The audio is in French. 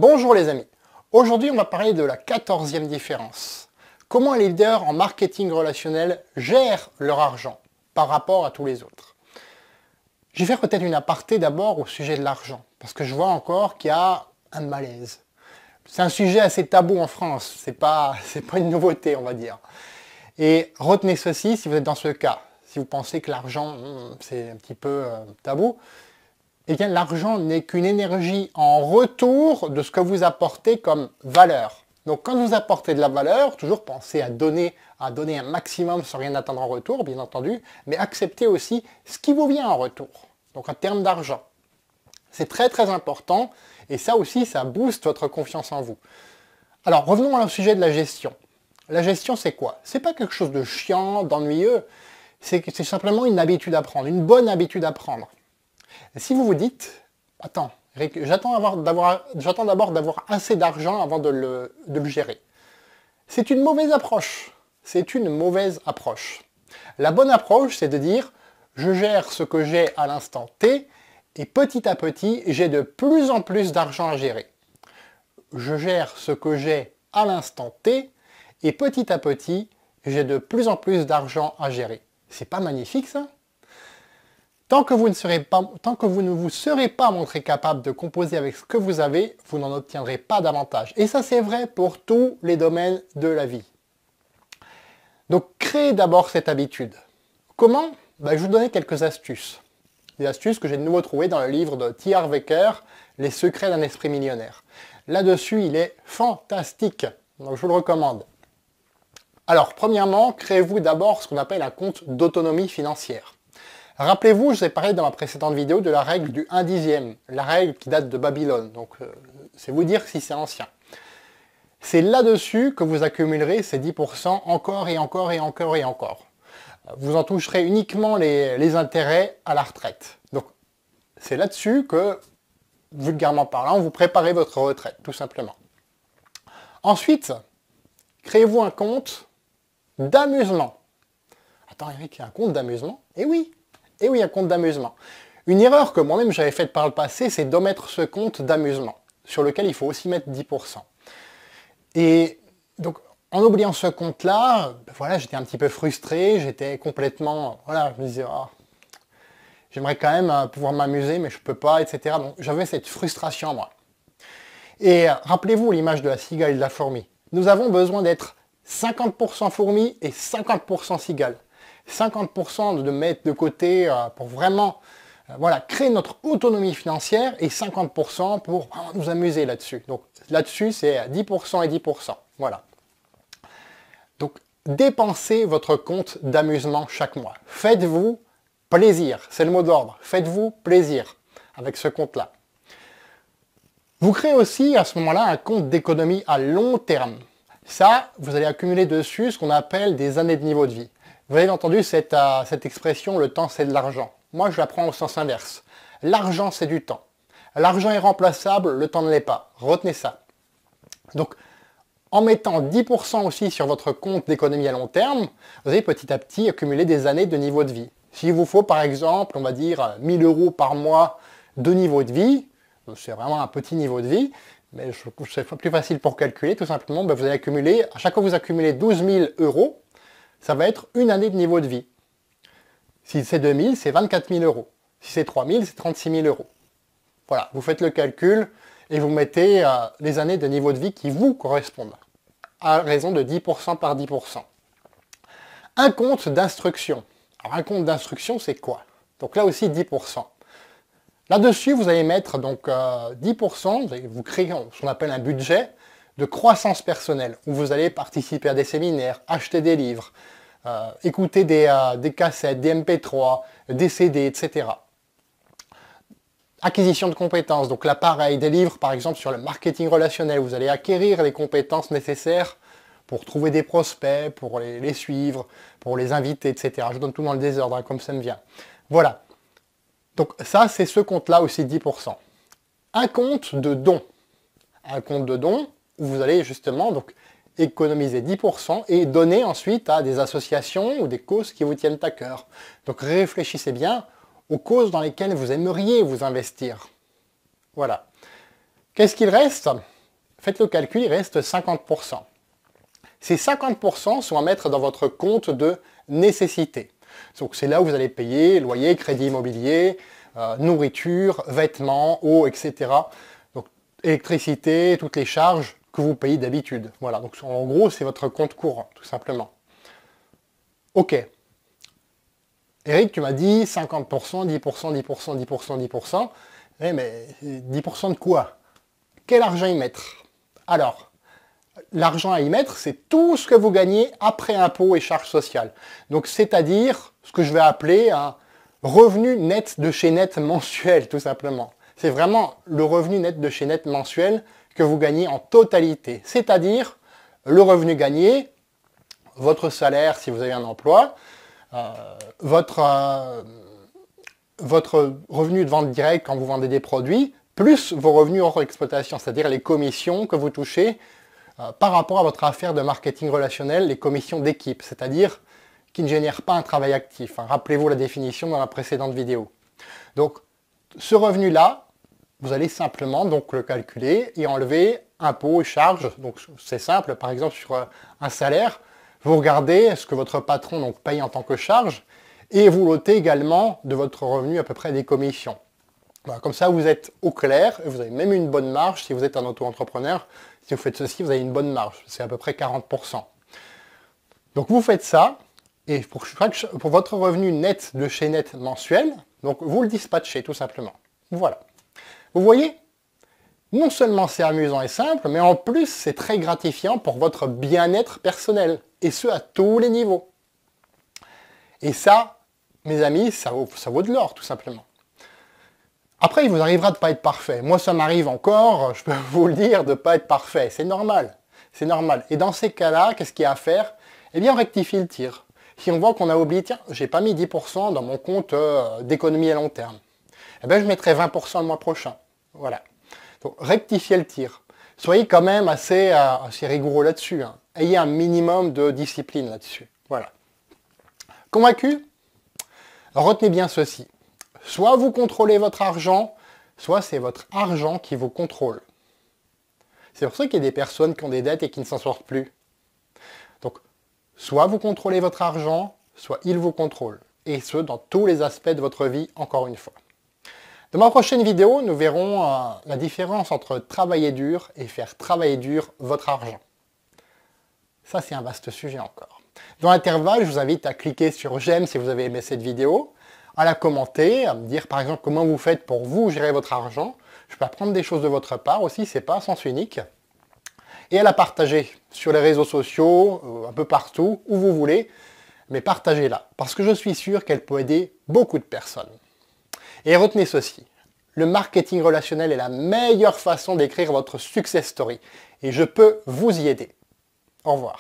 Bonjour les amis, aujourd'hui on va parler de la 14e différence. Comment les leaders en marketing relationnel gèrent leur argent par rapport à tous les autres. Je vais faire peut-être une aparté d'abord au sujet de l'argent, parce que je vois encore qu'il y a un malaise. C'est un sujet assez tabou en France, c'est pas une nouveauté on va dire. Et retenez ceci si vous êtes dans ce cas, si vous pensez que l'argent c'est un petit peu tabou, eh bien l'argent n'est qu'une énergie en retour de ce que vous apportez comme valeur. Donc quand vous apportez de la valeur, toujours pensez à donner un maximum sans rien attendre en retour, bien entendu, mais acceptez aussi ce qui vous vient en retour, donc en termes d'argent. C'est très très important, et ça aussi, ça booste votre confiance en vous. Alors revenons au sujet de la gestion. La gestion, c'est quoi? C'est pas quelque chose de chiant, d'ennuyeux, c'est simplement une habitude à prendre, une bonne habitude à prendre. Et si vous vous dites, attends, j'attends d'abord d'avoir assez d'argent avant de le gérer. C'est une mauvaise approche. C'est une mauvaise approche. La bonne approche, c'est de dire, je gère ce que j'ai à l'instant T, et petit à petit, j'ai de plus en plus d'argent à gérer. Je gère ce que j'ai à l'instant T, et petit à petit, j'ai de plus en plus d'argent à gérer. C'est pas magnifique ça ? Tant que vous ne vous serez pas montré capable de composer avec ce que vous avez, vous n'en obtiendrez pas davantage. Et ça, c'est vrai pour tous les domaines de la vie. Donc, créez d'abord cette habitude. Comment? Je vais vous donner quelques astuces. Des astuces que j'ai de nouveau trouvées dans le livre de T. Harv Eker, Les secrets d'un esprit millionnaire. Là-dessus, il est fantastique. Donc, je vous le recommande. Alors, premièrement, créez-vous d'abord ce qu'on appelle un compte d'autonomie financière. Rappelez-vous, je vous ai parlé dans ma précédente vidéo de la règle du 1/10, la règle qui date de Babylone, donc c'est vous dire si c'est ancien. C'est là-dessus que vous accumulerez ces 10% encore et encore et encore et encore. Vous en toucherez uniquement les intérêts à la retraite. Donc c'est là-dessus que, vulgairement parlant, vous préparez votre retraite, tout simplement. Ensuite, créez-vous un compte d'amusement. Attends Eric, il y a un compte d'amusement? Eh oui! Et oui, un compte d'amusement. Une erreur que moi-même j'avais faite par le passé, c'est d'omettre ce compte d'amusement, sur lequel il faut aussi mettre 10%. Et donc, en oubliant ce compte-là, voilà, j'étais un petit peu frustré, j'étais complètement, voilà, je me disais, oh, j'aimerais quand même pouvoir m'amuser, mais je peux pas, etc. Donc, j'avais cette frustration, moi. Et rappelez-vous l'image de la cigale et de la fourmi. Nous avons besoin d'être 50% fourmi et 50% cigale. 50% de mettre de côté pour vraiment créer notre autonomie financière et 50% pour vraiment nous amuser là-dessus. Donc là-dessus, c'est 10% et 10%. Voilà. Donc dépensez votre compte d'amusement chaque mois. Faites-vous plaisir. C'est le mot d'ordre. Faites-vous plaisir avec ce compte-là. Vous créez aussi à ce moment-là un compte d'économie à long terme. Ça, vous allez accumuler dessus ce qu'on appelle des années de niveau de vie. Vous avez entendu cette expression, le temps c'est de l'argent. Moi je la prends au sens inverse. L'argent c'est du temps. L'argent est remplaçable, le temps ne l'est pas. Retenez ça. Donc en mettant 10% aussi sur votre compte d'économie à long terme, vous allez petit à petit accumuler des années de niveau de vie. S'il vous faut par exemple, on va dire 1000 € par mois de niveau de vie, c'est vraiment un petit niveau de vie, mais c'est plus facile pour calculer, tout simplement, vous allez accumuler, à chaque fois que vous accumulez 12 000 €, ça va être une année de niveau de vie. Si c'est 2000, c'est 24 000 €. Si c'est 3000, c'est 36 000 €. Voilà, vous faites le calcul et vous mettez les années de niveau de vie qui vous correspondent, à raison de 10% par 10%. Un compte d'instruction. Alors un compte d'instruction, c'est quoi? Donc là aussi 10%. Là-dessus, vous allez mettre donc 10%, vous créez ce qu'on appelle un budget de croissance personnelle, où vous allez participer à des séminaires, acheter des livres, écouter des cassettes, des MP3, des CD, etc. Acquisition de compétences, donc là pareil, des livres par exemple sur le marketing relationnel, vous allez acquérir les compétences nécessaires pour trouver des prospects, pour les suivre, pour les inviter, etc. Je donne tout dans le désordre, comme ça me vient. Voilà. Donc ça, c'est ce compte-là aussi 10%. Un compte de dons. Un compte de dons, où vous allez justement donc économiser 10% et donner ensuite à des associations ou des causes qui vous tiennent à cœur. Donc réfléchissez bien aux causes dans lesquelles vous aimeriez vous investir. Voilà. Qu'est-ce qu'il reste? Faites le calcul, il reste 50%. Ces 50% sont à mettre dans votre compte de nécessité. Donc c'est là où vous allez payer loyer, crédit immobilier, nourriture, vêtements, eau, etc. Donc électricité, toutes les charges que vous payez d'habitude. Voilà, donc en gros c'est votre compte courant, tout simplement. Ok. Eric, tu m'as dit 50%, 10%, 10%, 10%, 10%. Eh, mais 10% de quoi? Quel argent y mettre? Alors, l'argent à y mettre, c'est tout ce que vous gagnez après impôts et charges sociales. Donc, c'est-à-dire ce que je vais appeler un revenu net de chez net mensuel, tout simplement. C'est vraiment le revenu net de chez net mensuel que vous gagnez en totalité. C'est-à-dire le revenu gagné, votre salaire si vous avez un emploi, votre revenu de vente directe quand vous vendez des produits, plus vos revenus hors exploitation, c'est-à-dire les commissions que vous touchez par rapport à votre affaire de marketing relationnel, les commissions d'équipe, c'est-à-dire qui ne génèrent pas un travail actif. Rappelez-vous la définition dans la précédente vidéo. Donc, ce revenu-là, vous allez simplement donc le calculer et enlever impôts et charges. Donc, c'est simple, par exemple, sur un salaire, vous regardez ce que votre patron donc, paye en tant que charge et vous l'ôtez également de votre revenu à peu près des commissions. Voilà, comme ça, vous êtes au clair et vous avez même une bonne marge si vous êtes un auto-entrepreneur. Si vous faites ceci, vous avez une bonne marge, c'est à peu près 40%. Donc vous faites ça, et pour votre revenu net de chez net mensuel, donc vous le dispatchez tout simplement. Voilà. Vous voyez, non seulement c'est amusant et simple, mais en plus c'est très gratifiant pour votre bien-être personnel, et ce à tous les niveaux. Et ça, mes amis, ça vaut de l'or tout simplement. Après, il vous arrivera de ne pas être parfait. Moi, ça m'arrive encore, je peux vous le dire, de ne pas être parfait. C'est normal. C'est normal. Et dans ces cas-là, qu'est-ce qu'il y a à faire? Eh bien, on rectifie le tir. Si on voit qu'on a oublié, tiens, j'ai pas mis 10% dans mon compte d'économie à long terme, eh bien, je mettrai 20% le mois prochain. Voilà. Donc, rectifiez le tir. Soyez quand même assez rigoureux là-dessus. Hein. Ayez un minimum de discipline là-dessus. Voilà. Convaincu? Retenez bien ceci. Soit vous contrôlez votre argent, soit c'est votre argent qui vous contrôle. C'est pour ça qu'il y a des personnes qui ont des dettes et qui ne s'en sortent plus. Donc, soit vous contrôlez votre argent, soit il vous contrôle. Et ce, dans tous les aspects de votre vie, encore une fois. Dans ma prochaine vidéo, nous verrons la différence entre travailler dur et faire travailler dur votre argent. Ça, c'est un vaste sujet encore. Dans l'intervalle, je vous invite à cliquer sur j'aime si vous avez aimé cette vidéo, à la commenter, à me dire par exemple comment vous faites pour vous gérer votre argent. Je peux apprendre des choses de votre part aussi, c'est pas à sens unique. Et à la partager sur les réseaux sociaux, un peu partout, où vous voulez, mais partagez-la, parce que je suis sûr qu'elle peut aider beaucoup de personnes. Et retenez ceci, le marketing relationnel est la meilleure façon d'écrire votre success story, et je peux vous y aider. Au revoir.